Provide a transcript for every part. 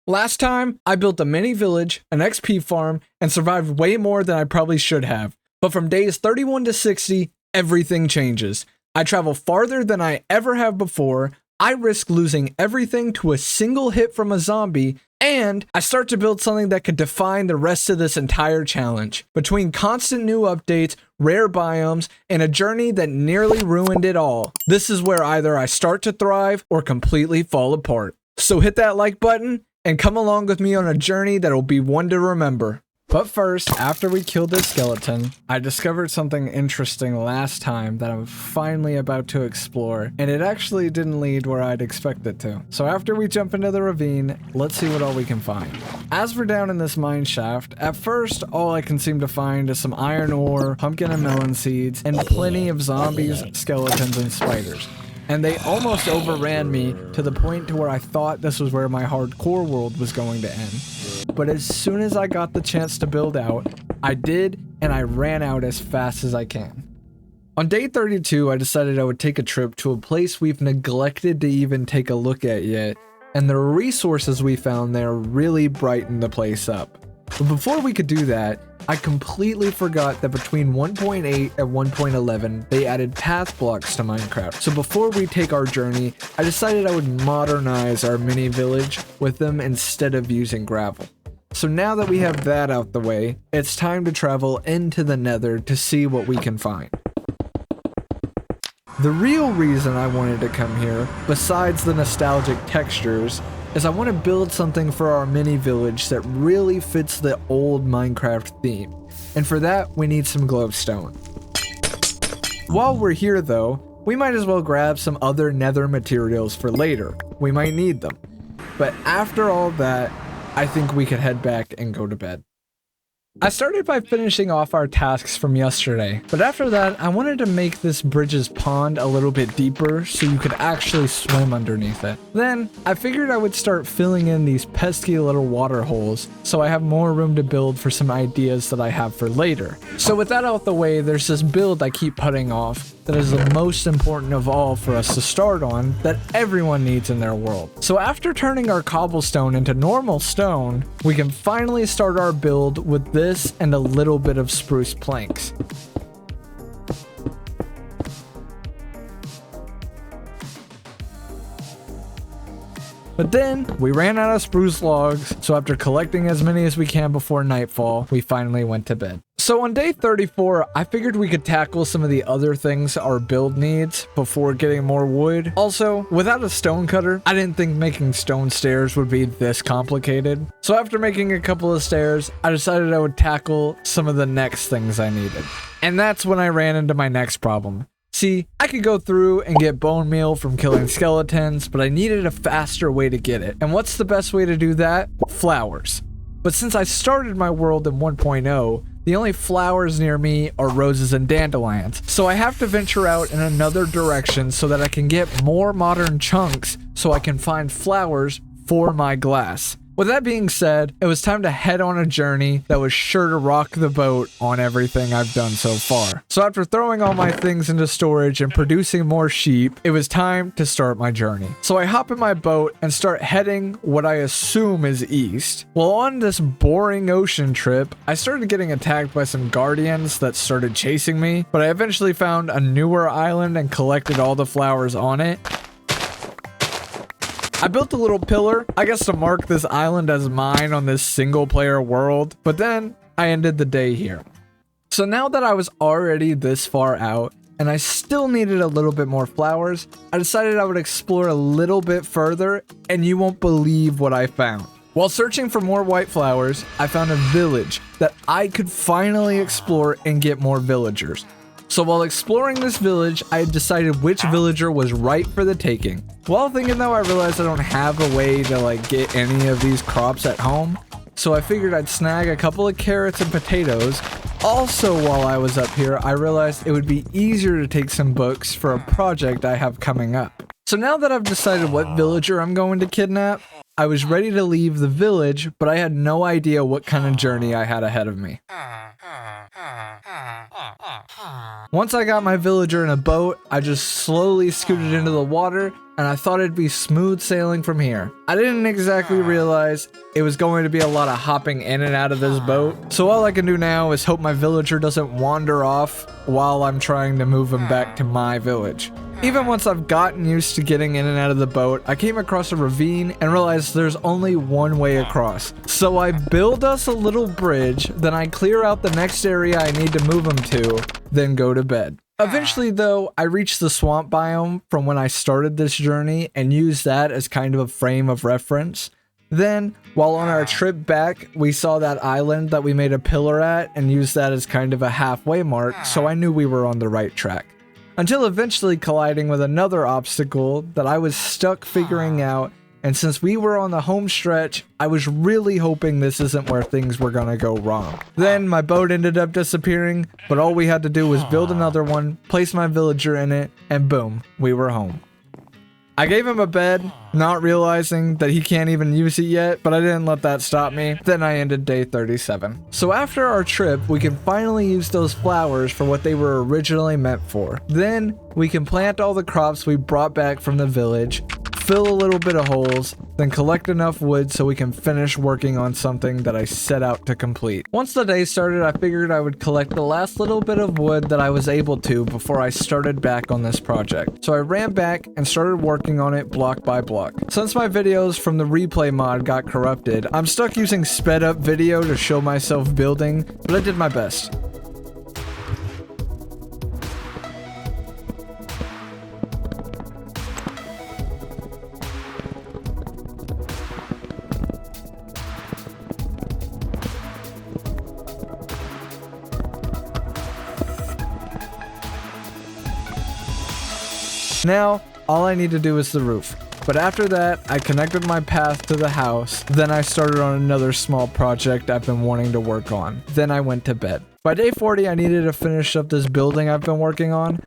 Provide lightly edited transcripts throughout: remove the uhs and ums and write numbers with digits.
Last time, I built a mini village, an XP farm, and survived way more than I probably should have. But from days 31 to 60, everything changes. I travel farther than I ever have before, I risk losing everything to a single hit from a zombie, and I start to build something that could define the rest of this entire challenge. Between constant new updates, rare biomes, and a journey that nearly ruined it all, this is where either I start to thrive or completely fall apart. So hit that like button and come along with me on a journey that will be one to remember. But first, after we killed this skeleton, I discovered something interesting last time that I'm finally about to explore, and it actually didn't lead where I'd expect it to. So after we jump into the ravine, let's see what all we can find. As we're down in this mine shaft, at first, all I can seem to find is some iron ore, pumpkin and melon seeds, and plenty of zombies, skeletons, and spiders. And they almost overran me to the point to where I thought this was where my hardcore world was going to end. But as soon as I got the chance to build out, I did, and I ran out as fast as I can. On day 32, I decided I would take a trip to a place we've neglected to even take a look at yet, and the resources we found there really brightened the place up. But before we could do that, I completely forgot that between 1.8 and 1.11, they added path blocks to Minecraft. So before we take our journey, I decided I would modernize our mini village with them instead of using gravel. So now that we have that out the way, it's time to travel into the Nether to see what we can find. The real reason I wanted to come here, besides the nostalgic textures, is I want to build something for our mini village that really fits the old Minecraft theme. And for that, we need some glowstone. While we're here though, we might as well grab some other nether materials for later. We might need them. But after all that, I think we could head back and go to bed. I started by finishing off our tasks from yesterday, but after that, I wanted to make this bridge's pond a little bit deeper so you could actually swim underneath it. Then, I figured I would start filling in these pesky little water holes so I have more room to build for some ideas that I have for later. So with that out the way, there's this build I keep putting off that is the most important of all for us to start on that everyone needs in their world. So after turning our cobblestone into normal stone, we can finally start our build with this and a little bit of spruce planks. But then, we ran out of spruce logs, so after collecting as many as we can before nightfall, we finally went to bed. So on day 34, I figured we could tackle some of the other things our build needs before getting more wood. Also, without a stone cutter, I didn't think making stone stairs would be this complicated. So after making a couple of stairs, I decided I would tackle some of the next things I needed. And that's when I ran into my next problem. See, I could go through and get bone meal from killing skeletons, but I needed a faster way to get it. And what's the best way to do that? Flowers. But since I started my world in 1.0, the only flowers near me are roses and dandelions. So I have to venture out in another direction so that I can get more modern chunks so I can find flowers for my glass. With that being said, it was time to head on a journey that was sure to rock the boat on everything I've done so far. So after throwing all my things into storage and producing more sheep, it was time to start my journey. So I hop in my boat and start heading what I assume is east. Well, on this boring ocean trip, I started getting attacked by some guardians that started chasing me, but I eventually found a newer island and collected all the flowers on it. I built a little pillar, I guess to mark this island as mine on this single player world, but then I ended the day here. So now that I was already this far out, and I still needed a little bit more flowers, I decided I would explore a little bit further, and you won't believe what I found. While searching for more white flowers, I found a village that I could finally explore and get more villagers. So while exploring this village, I had decided which villager was right for the taking. While thinking though, I realized I don't have a way to get any of these crops at home. So I figured I'd snag a couple of carrots and potatoes. Also, while I was up here, I realized it would be easier to take some books for a project I have coming up. So now that I've decided what villager I'm going to kidnap, I was ready to leave the village, but I had no idea what kind of journey I had ahead of me. Once I got my villager in a boat, I just slowly scooted into the water, and I thought it'd be smooth sailing from here. I didn't exactly realize it was going to be a lot of hopping in and out of this boat, so all I can do now is hope my villager doesn't wander off while I'm trying to move him back to my village. Even once I've gotten used to getting in and out of the boat, I came across a ravine and realized there's only one way across. So I build us a little bridge, then I clear out the next area I need to move him to, then go to bed. Eventually though, I reached the swamp biome from when I started this journey and used that as kind of a frame of reference. Then, while on our trip back, we saw that island that we made a pillar at and used that as kind of a halfway mark, so I knew we were on the right track. Until eventually colliding with another obstacle that I was stuck figuring out, and since we were on the home stretch, I was really hoping this isn't where things were gonna go wrong. Then my boat ended up disappearing, but all we had to do was build another one, place my villager in it, and boom, we were home. I gave him a bed, not realizing that he can't even use it yet, but I didn't let that stop me. Then I ended day 37. So after our trip, we can finally use those flowers for what they were originally meant for. Then we can plant all the crops we brought back from the village, fill a little bit of holes, then collect enough wood so we can finish working on something that I set out to complete. Once the day started, I figured I would collect the last little bit of wood that I was able to before I started back on this project. So I ran back and started working on it block by block. Since my videos from the replay mod got corrupted, I'm stuck using sped up video to show myself building, but I did my best. Now, all I need to do is the roof. But after that, I connected my path to the house, then I started on another small project I've been wanting to work on. Then I went to bed. By day 40, I needed to finish up this building I've been working on.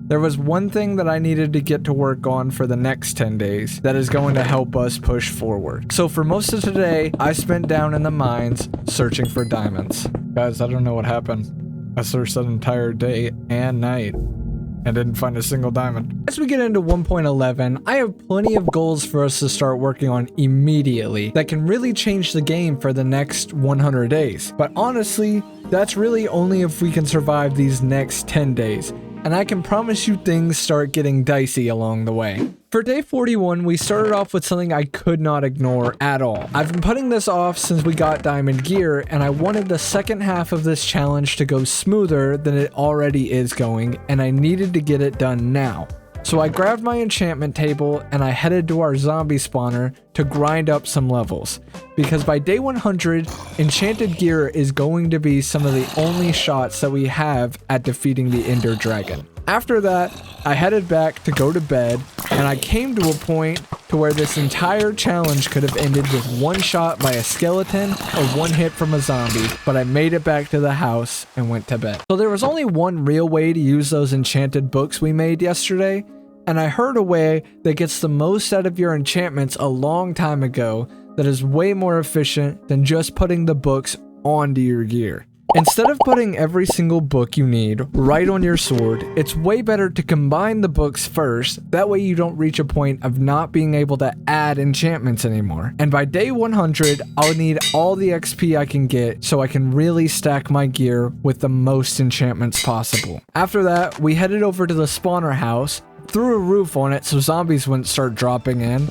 There was one thing that I needed to get to work on for the next 10 days that is going to help us push forward. So for most of today, I spent down in the mines searching for diamonds. Guys, I don't know what happened. I searched that entire day and night and didn't find a single diamond. As we get into 1.11, I have plenty of goals for us to start working on immediately that can really change the game for the next 100 days. But honestly, that's really only if we can survive these next 10 days. And I can promise you things start getting dicey along the way. For day 41, we started off with something I could not ignore at all. I've been putting this off since we got diamond gear, and I wanted the second half of this challenge to go smoother than it already is going, and I needed to get it done now. So I grabbed my enchantment table and I headed to our zombie spawner to grind up some levels. Because by day 100, enchanted gear is going to be some of the only shots that we have at defeating the Ender Dragon. After that, I headed back to go to bed, and I came to a point to where this entire challenge could have ended with one shot by a skeleton or one hit from a zombie, but I made it back to the house and went to bed. So there was only one real way to use those enchanted books we made yesterday, and I heard a way that gets the most out of your enchantments a long time ago that is way more efficient than just putting the books onto your gear. Instead of putting every single book you need right on your sword, it's way better to combine the books first, that way you don't reach a point of not being able to add enchantments anymore. And by day 100, I'll need all the XP I can get so I can really stack my gear with the most enchantments possible. After that, we headed over to the spawner house, threw a roof on it so zombies wouldn't start dropping in,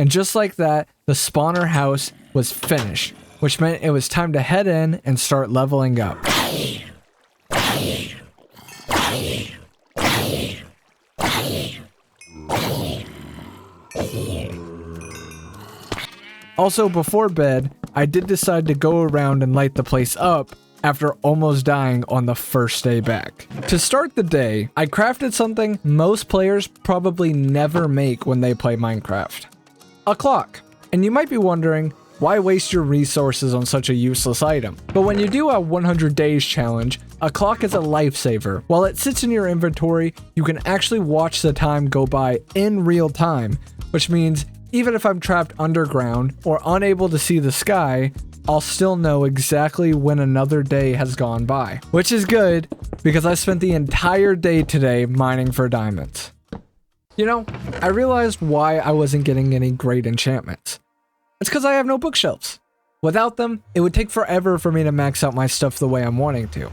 And just like that, the spawner house was finished, which meant it was time to head in and start leveling up. Also, before bed, I did decide to go around and light the place up after almost dying on the first day back. To start the day, I crafted something most players probably never make when they play Minecraft. A clock. And you might be wondering, why waste your resources on such a useless item? But when you do a 100 days challenge, a clock is a lifesaver. While it sits in your inventory, you can actually watch the time go by in real time, which means even if I'm trapped underground or unable to see the sky, I'll still know exactly when another day has gone by. Which is good, because I spent the entire day today mining for diamonds. You know, I realized why I wasn't getting any great enchantments. It's because I have no bookshelves. Without them, it would take forever for me to max out my stuff the way I'm wanting to.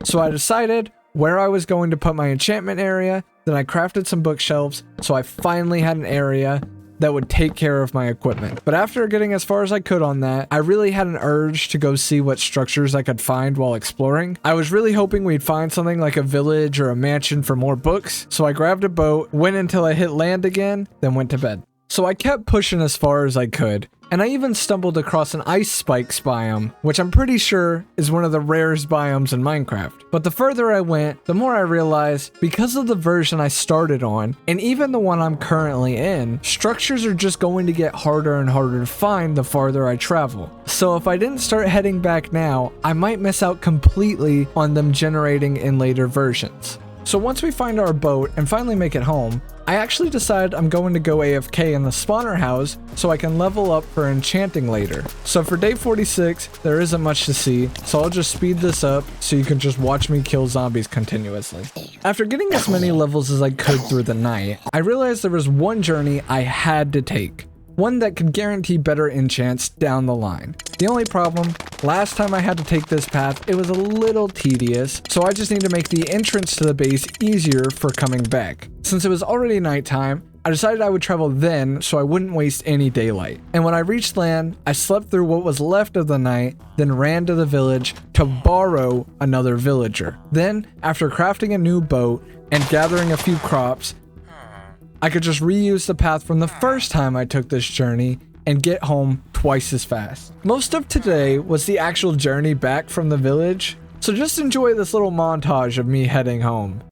So I decided where I was going to put my enchantment area, then I crafted some bookshelves, so I finally had an area that would take care of my equipment. But after getting as far as I could on that, I really had an urge to go see what structures I could find while exploring. I was really hoping we'd find something like a village or a mansion for more books, so I grabbed a boat, went until I hit land again, then went to bed. So I kept pushing as far as I could, and I even stumbled across an ice spikes biome, which I'm pretty sure is one of the rarest biomes in Minecraft. But the further I went, the more I realized, because of the version I started on, and even the one I'm currently in, structures are just going to get harder and harder to find the farther I travel. So if I didn't start heading back now, I might miss out completely on them generating in later versions. So once we find our boat and finally make it home, I actually decided I'm going to go AFK in the spawner house so I can level up for enchanting later. So for day 46, there isn't much to see, so I'll just speed this up so you can just watch me kill zombies continuously. After getting as many levels as I could through the night, I realized there was one journey I had to take. One that could guarantee better enchants down the line. The only problem, last time I had to take this path, it was a little tedious, so I just need to make the entrance to the base easier for coming back. Since it was already nighttime, I decided I would travel then so I wouldn't waste any daylight. And when I reached land, I slept through what was left of the night, then ran to the village to borrow another villager. Then, after crafting a new boat and gathering a few crops, I could just reuse the path from the first time I took this journey and get home twice as fast. Most of today was the actual journey back from the village, so just enjoy this little montage of me heading home.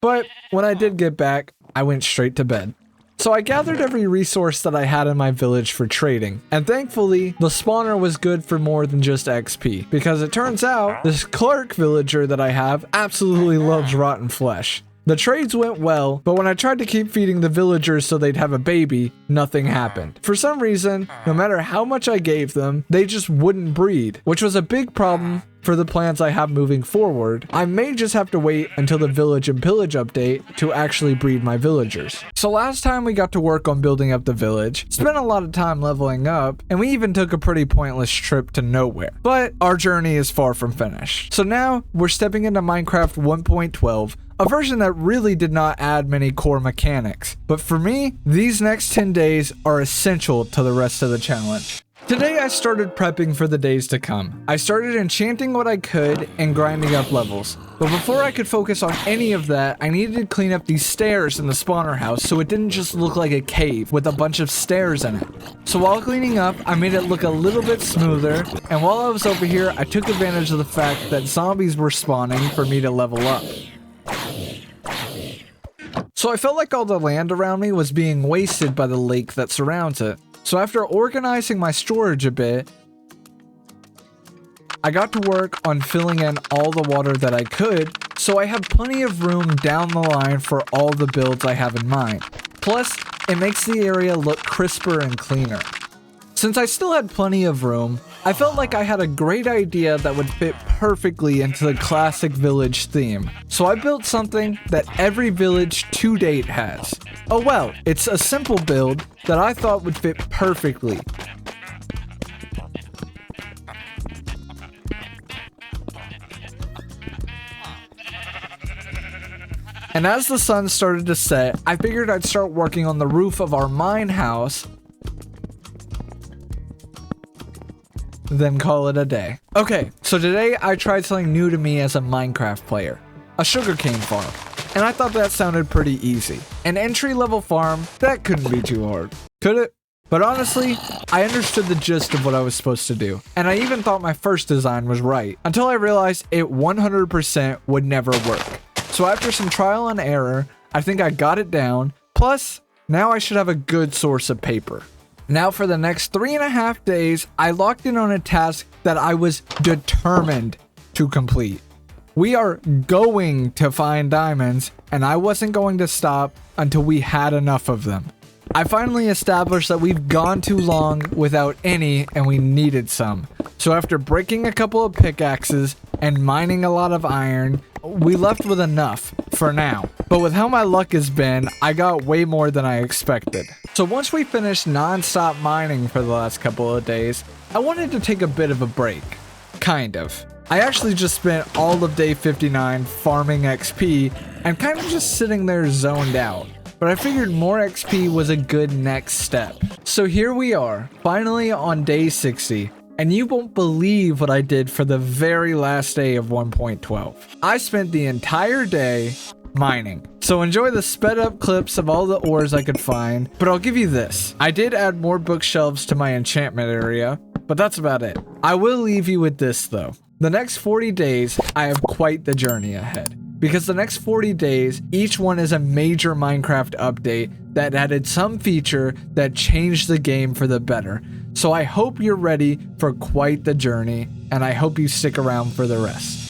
But when I did get back, I went straight to bed. So I gathered every resource that I had in my village for trading, and thankfully, the spawner was good for more than just XP, because it turns out, this clerk villager that I have absolutely loves rotten flesh. The trades went well, but when I tried to keep feeding the villagers so they'd have a baby, nothing happened. For some reason, no matter how much I gave them, they just wouldn't breed, which was a big problem for the plans I have moving forward. I may just have to wait until the village and pillage update to actually breed my villagers. So last time we got to work on building up the village, spent a lot of time leveling up, and we even took a pretty pointless trip to nowhere. But our journey is far from finished. So now we're stepping into Minecraft 1.12, a version that really did not add many core mechanics. But for me, these next 10 days are essential to the rest of the challenge. Today I started prepping for the days to come. I started enchanting what I could and grinding up levels. But before I could focus on any of that, I needed to clean up these stairs in the spawner house so it didn't just look like a cave with a bunch of stairs in it. So while cleaning up, I made it look a little bit smoother, and while I was over here, I took advantage of the fact that zombies were spawning for me to level up. So I felt like all the land around me was being wasted by the lake that surrounds it. So after organizing my storage a bit, I got to work on filling in all the water that I could, so I have plenty of room down the line for all the builds I have in mind. Plus, it makes the area look crisper and cleaner. Since I still had plenty of room, I felt like I had a great idea that would fit perfectly into the classic village theme. So I built something that every village to date has. Oh well, it's a simple build that I thought would fit perfectly. And as the sun started to set, I figured I'd start working on the roof of our mine house, then call it a day. Okay, so today I tried something new to me as a Minecraft player, a sugarcane farm. And I thought that sounded pretty easy. An entry-level farm, that couldn't be too hard, could it? But honestly, I understood the gist of what I was supposed to do. And I even thought my first design was right, until I realized it 100% would never work. So after some trial and error, I think I got it down. Plus, now I should have a good source of paper. Now for the next 3.5 days, I locked in on a task that I was determined to complete. We are going to find diamonds, and I wasn't going to stop until we had enough of them. I finally established that we've gone too long without any, and we needed some. So after breaking a couple of pickaxes and mining a lot of iron, we left with enough for now. But with how my luck has been, I got way more than I expected. So once we finished non-stop mining for the last couple of days, I wanted to take a bit of a break. Kind of. I actually just spent all of day 59 farming XP and kind of just sitting there zoned out. But I figured more XP was a good next step. So here we are, finally on day 60, and you won't believe what I did for the very last day of 1.12. I spent the entire day mining. So enjoy the sped up clips of all the ores I could find, but I'll give you this. I did add more bookshelves to my enchantment area, but that's about it. I will leave you with this though. The next 40 days, I have quite the journey ahead. Because the next 40 days, each one is a major Minecraft update that added some feature that changed the game for the better. So I hope you're ready for quite the journey, and I hope you stick around for the rest.